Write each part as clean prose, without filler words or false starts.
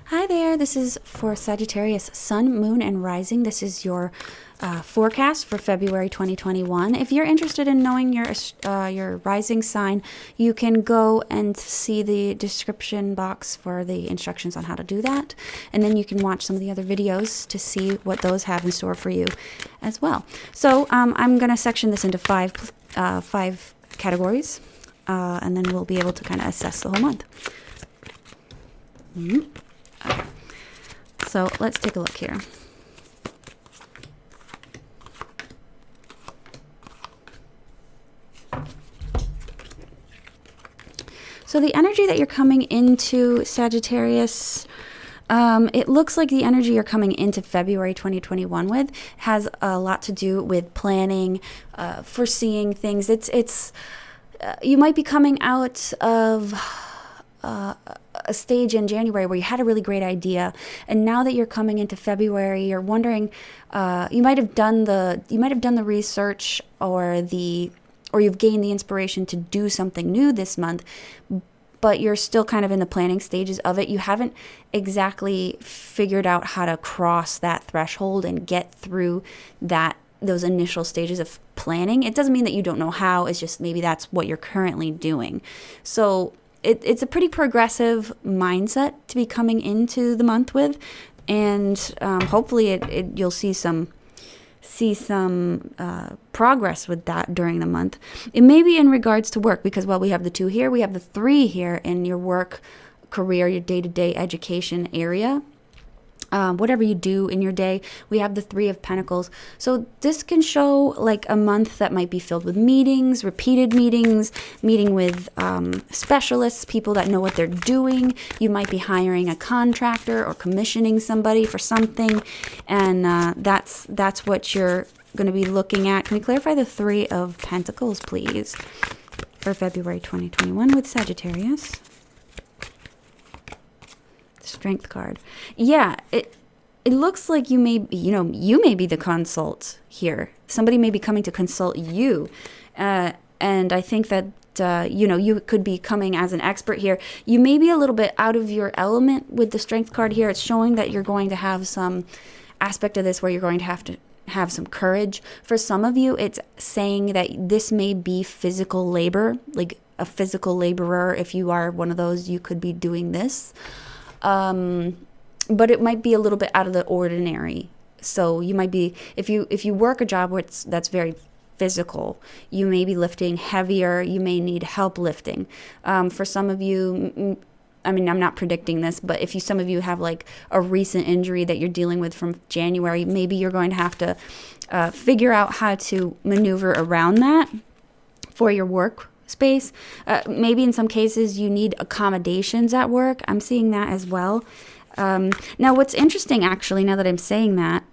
Hi there, this is for Sagittarius Sun, Moon, and Rising. This is your forecast for February 2021. If you're interested in knowing your rising sign, you can go and see the description box for the instructions on how to do that. And then you can watch some of the other videos to see what those have in store for you as well. So I'm going to section this into five categories, and then we'll be able to kind of assess the whole month. So let's take a look here. So the energy that you're coming into, Sagittarius, it looks like the energy you're coming into February 2021 with has a lot to do with planning, foreseeing things. It's you might be coming out of a stage in January where you had a really great idea, and now that you're coming into February, you're wondering, you might have done the research or you've gained the inspiration to do something new this month, but you're still kind of in the planning stages of it. You haven't exactly figured out how to cross that threshold and get through those initial stages of planning. It doesn't mean that you don't know how, it's just maybe that's what you're currently doing. So it's a pretty progressive mindset to be coming into the month with, and hopefully you'll see some progress with that during the month. It may be in regards to work, because while we have the 2 here, we have the 3 here in your work, career, your day-to-day education area. Whatever you do in your day, we have the 3 of Pentacles. So this can show like a month that might be filled with meetings, repeated meetings, meeting with specialists, people that know what they're doing. You might be hiring a contractor or commissioning somebody for something, and that's what you're going to be looking at. Can we clarify the 3 of Pentacles, please, for February 2021 with Sagittarius? Strength card. Yeah, it looks like you may be the consult here. Somebody may be coming to consult you, and I think that you could be coming as an expert here. You may be a little bit out of your element with the Strength card here. It's showing that you're going to have some aspect of this where you're going to have some courage. For some of you, it's saying that this may be physical labor, like a physical laborer. If you are one of those, you could be doing this. But it might be a little bit out of the ordinary. So you might be, if you work a job that's very physical, you may be lifting heavier. You may need help lifting. For some of you, I mean, I'm not predicting this, but if some of you have like a recent injury that you're dealing with from January, maybe you're going to have to figure out how to maneuver around that for your work space. Maybe in some cases you need accommodations at work. I'm seeing that as well. Now what's interesting, actually, now that I'm saying that,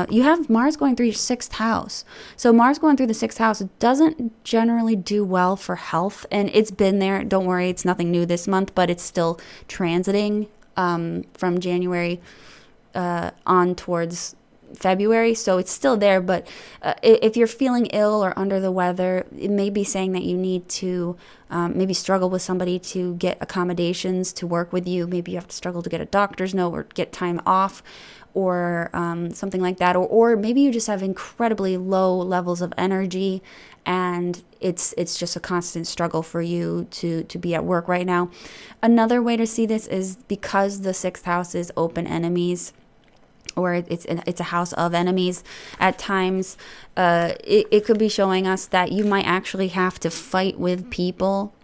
you have Mars going through your 6th house. So Mars going through the 6th house doesn't generally do well for health, and it's been there. Don't worry, it's nothing new this month, but it's still transiting from January on towards February, so it's still there. But if you're feeling ill or under the weather, it may be saying that you need to maybe struggle with somebody to get accommodations to work with you. Maybe you have to struggle to get a doctor's note or get time off, or something like that, or maybe you just have incredibly low levels of energy and it's just a constant struggle for you to be at work right now. Another way to see this is because the 6th house is open enemies, or it's a house of enemies. At times, it could be showing us that you might actually have to fight with people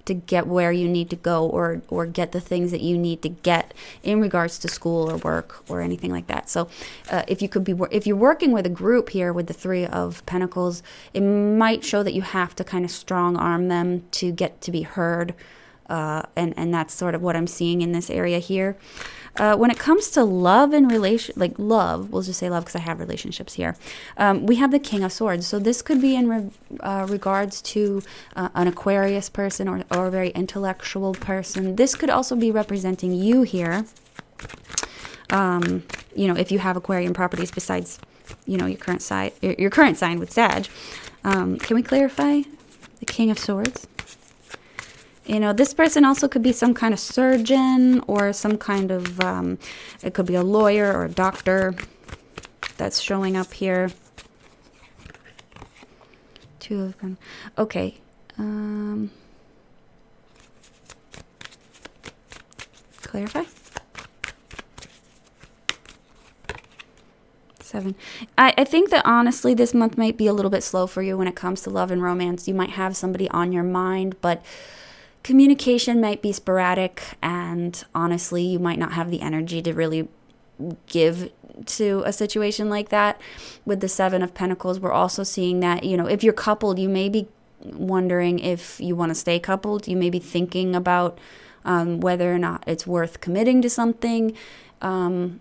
to get where you need to go, or get the things that you need to get in regards to school or work or anything like that. So if you're working with a group here with the 3 of Pentacles, it might show that you have to kind of strong arm them to get to be heard. And that's sort of what I'm seeing in this area here. When it comes to love and love, we'll just say love because I have relationships here. We have the King of Swords. So this could be in regards to an Aquarius person or a very intellectual person. This could also be representing you here. If you have Aquarian properties besides, your current sign with Sag. Can we clarify the King of Swords? You know, this person also could be some kind of surgeon or some kind of, it could be a lawyer or a doctor that's showing up here. Two of them. Okay. Clarify. 7. I think that honestly this month might be a little bit slow for you when it comes to love and romance. You might have somebody on your mind, but communication might be sporadic, and honestly you might not have the energy to really give to a situation like that. With the 7 of Pentacles, we're also seeing that, you know, if you're coupled, you may be wondering if you want to stay coupled. You may be thinking about whether or not it's worth committing to something. And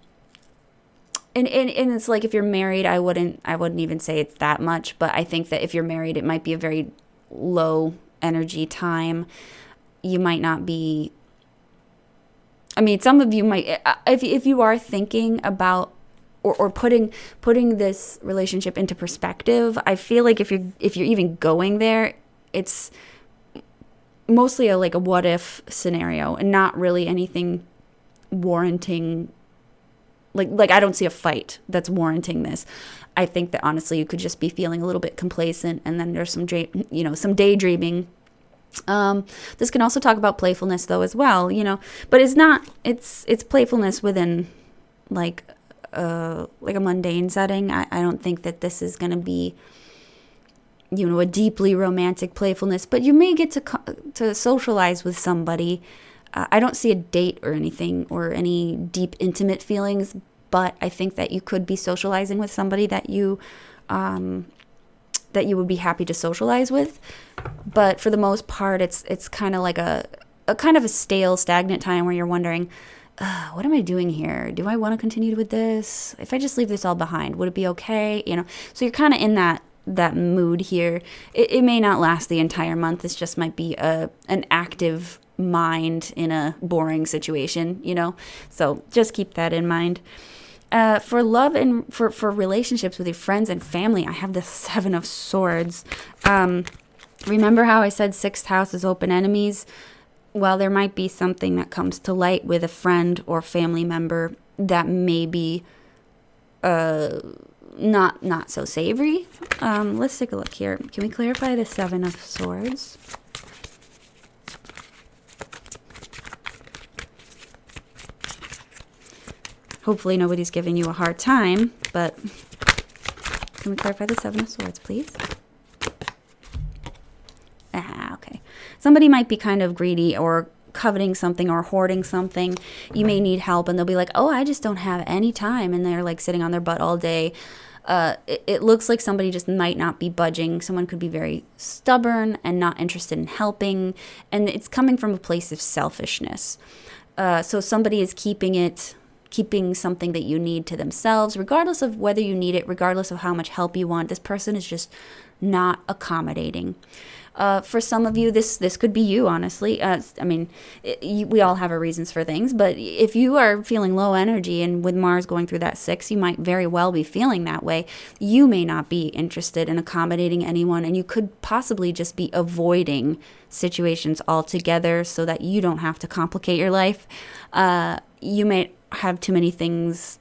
it's like, if you're married, I wouldn't even say it's that much, but I think that if you're married, it might be a very low energy time. You might not be, I mean, some of you might, if you are thinking about or putting this relationship into perspective, I feel like if you're even going there, it's mostly a what if scenario and not really anything warranting. Like I don't see a fight that's warranting this. I think that honestly you could just be feeling a little bit complacent, and then there's some daydreaming. This can also talk about playfulness though as well, but it's playfulness within like a mundane setting. I don't think that this is going to be a deeply romantic playfulness, but you may get to socialize with somebody. I don't see a date or anything or any deep intimate feelings, but I think that you could be socializing with somebody that you would be happy to socialize with. But for the most part, it's kind of like a kind of a stale, stagnant time where you're wondering, what am I doing here? Do I want to continue with this? If I just leave this all behind, would it be okay? So you're kind of in that mood here. It may not last the entire month. This just might be an active mind in a boring situation, so just keep that in mind. For love and for relationships with your friends and family, I have the 7 of Swords. Remember how I said 6th house is open enemies? Well, there might be something that comes to light with a friend or family member that may be not so savory. Let's take a look here. Can we clarify the 7 of Swords? Hopefully nobody's giving you a hard time, but can we clarify the 7 of Swords, please? Okay. Somebody might be kind of greedy or coveting something or hoarding something. You may need help, and they'll be like, oh, I just don't have any time, and they're like sitting on their butt all day. It looks like somebody just might not be budging. Someone could be very stubborn and not interested in helping, and it's coming from a place of selfishness. So somebody is keeping something that you need to themselves, regardless of whether you need it, regardless of how much help you want. This person is just not accommodating. For some of you, this could be you, honestly. We all have our reasons for things, but if you are feeling low energy, and with Mars going through that 6, you might very well be feeling that way. You may not be interested in accommodating anyone, and you could possibly just be avoiding situations altogether so that you don't have to complicate your life. You may have too many things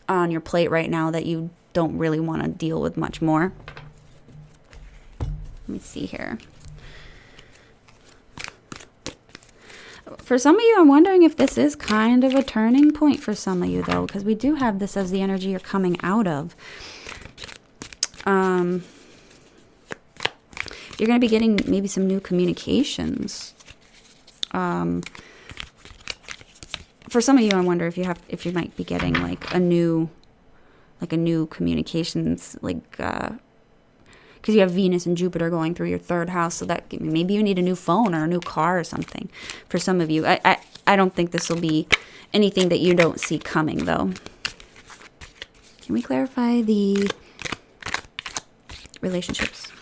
on your plate right now that you don't really want to deal with much more. Let me see here. For some of you, I'm wondering if this is kind of a turning point for some of you, though, because we do have this as the energy you're coming out of. You're going to be getting maybe some new communications. For some of you, I wonder if you might be getting like a new communications, because you have Venus and Jupiter going through your 3rd house, so that maybe you need a new phone or a new car or something. For some of you, I don't think this will be anything that you don't see coming, though. Can we clarify the relationships?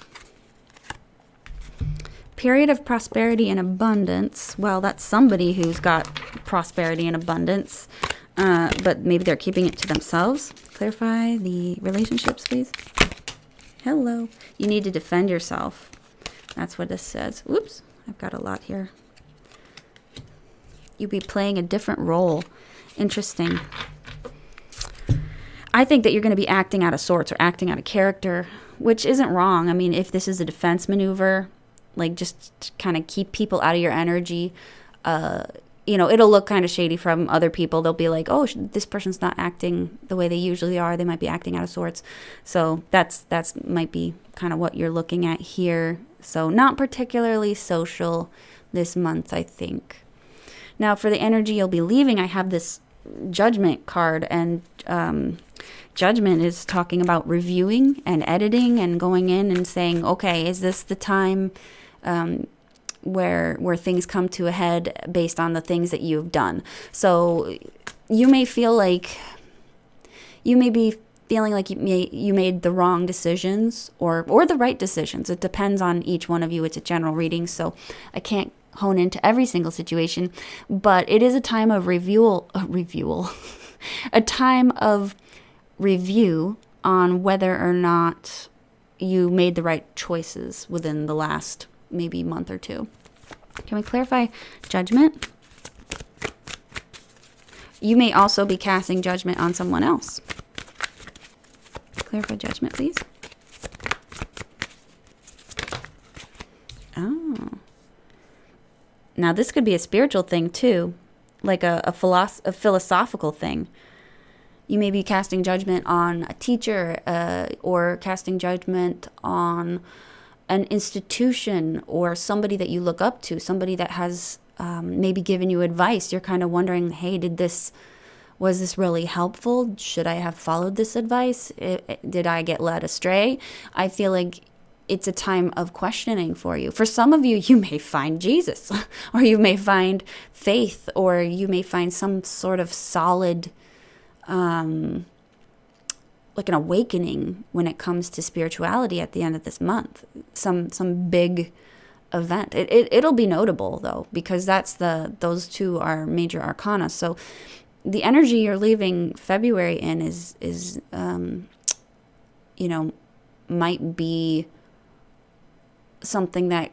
Period of prosperity and abundance. Well, that's somebody who's got prosperity and abundance, but maybe they're keeping it to themselves. Clarify the relationships, please. Hello. You need to defend yourself. That's what this says. Whoops. I've got a lot here. You'd be playing a different role. Interesting. I think that you're going to be acting out of sorts or acting out of character, which isn't wrong. I mean, if this is a defense maneuver, like just to kind of keep people out of your energy, it'll look kind of shady from other people. They'll be like, oh, this person's not acting the way they usually are. They might be acting out of sorts. So that's might be kind of what you're looking at here. So not particularly social this month, I think. Now, for the energy you'll be leaving, I have this Judgment card, and Judgment is talking about reviewing and editing and going in and saying, okay, is this the time where things come to a head based on the things that you've done? So you may feel like you may be feeling like you made the wrong decisions or the right decisions. It depends on each one of you. It's a general reading, so I can't hone into every single situation, but it is a time of a time of review on whether or not you made the right choices within the last maybe month or two. Can we clarify Judgment? You may also be casting judgment on someone else. Clarify Judgment, please. Oh. Now, this could be a spiritual thing, too, like a philosophical thing. You may be casting judgment on a teacher or casting judgment on an institution or somebody that you look up to, somebody that has maybe given you advice. You're kind of wondering, hey, was this really helpful? Should I have followed this advice? Did I get led astray? I feel like it's a time of questioning for you. For some of you, you may find Jesus, or you may find faith, or you may find some sort of solid, like an awakening when it comes to spirituality at the end of this month. Some big event. It'll be notable though, because those two are major arcana. So the energy you're leaving February in is might be something that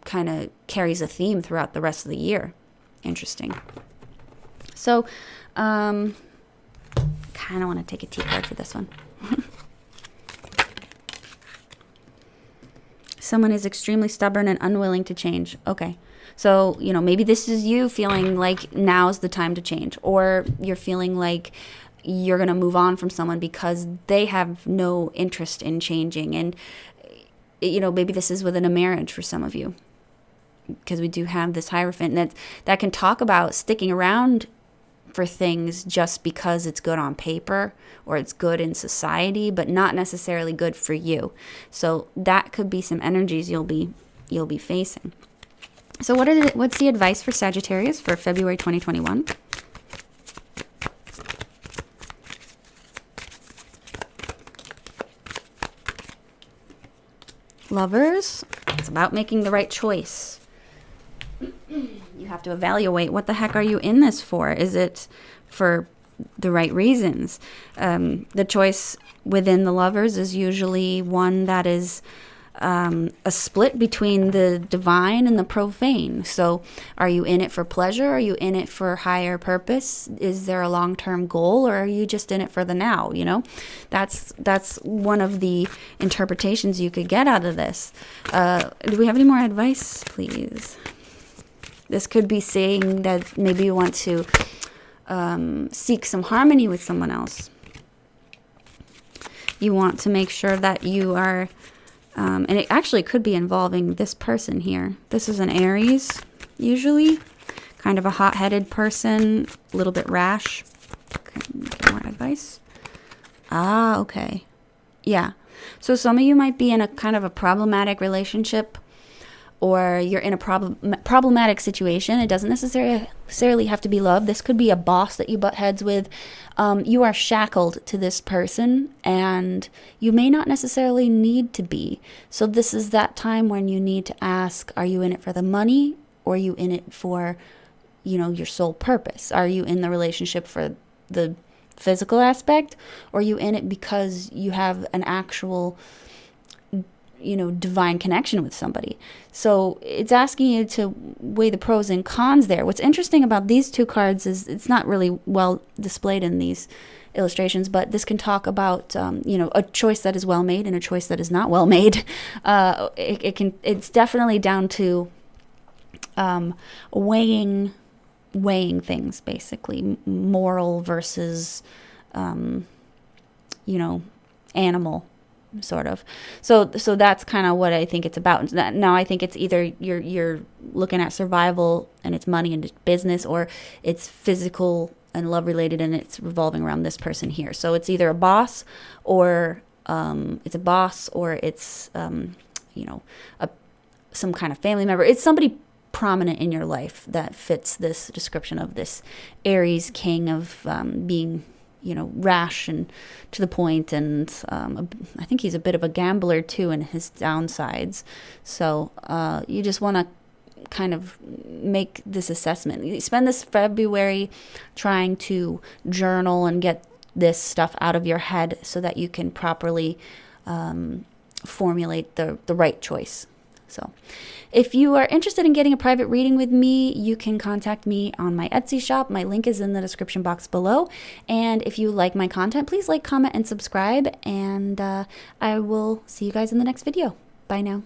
kind of carries a theme throughout the rest of the year. Interesting. So, kind of want to take a T card for this one. Someone is extremely stubborn and unwilling to change. Okay. So, maybe this is you feeling like now's the time to change, or you're feeling like you're going to move on from someone because they have no interest in changing. And, maybe this is within a marriage for some of you, because we do have this Hierophant that can talk about sticking around for things just because it's good on paper or it's good in society, but not necessarily good for you. So that could be some energies you'll be facing. So what's the advice for Sagittarius for February 2021? Lovers, it's about making the right choice. You have to evaluate, what the heck are you in this for? Is it for the right reasons? The choice within the Lovers is usually one that is a split between the divine and the profane. So are you in it for pleasure? Are you in it for higher purpose? Is there a long-term goal, or are you just in it for the now? That's one of the interpretations you could get out of this. Do we have any more advice, please? This could be saying that maybe you want to seek some harmony with someone else. You want to make sure that you are, and it actually could be involving this person here. This is an Aries, usually. Kind of a hot-headed person, a little bit rash. Okay, get more advice. Okay. Yeah. So some of you might be in a kind of a problematic relationship, or you're in a problematic situation. It doesn't necessarily have to be love. This could be a boss that you butt heads with. You are shackled to this person, and you may not necessarily need to be. So this is that time when you need to ask, are you in it for the money, or are you in it for, your sole purpose? Are you in the relationship for the physical aspect, or are you in it because you have an actual divine connection with somebody. So it's asking you to weigh the pros and cons there. What's interesting about these two cards is it's not really well displayed in these illustrations, but this can talk about a choice that is well made and a choice that is not well made. It's definitely down to weighing things, basically moral versus animal, sort of. So that's kind of what I think it's about. Now I think it's either you're looking at survival and it's money and business, or it's physical and love related and it's revolving around this person here. So it's either a boss or it's some kind of family member. It's somebody prominent in your life that fits this description of this Aries king of being rash and to the point, and I think he's a bit of a gambler too in his downsides. So you just want to kind of make this assessment. You spend this February trying to journal and get this stuff out of your head so that you can properly formulate the right choice. So if you are interested in getting a private reading with me, you can contact me on my Etsy shop. My link is in the description box below. And if you like my content, please like, comment, and subscribe. And I will see you guys in the next video. Bye now.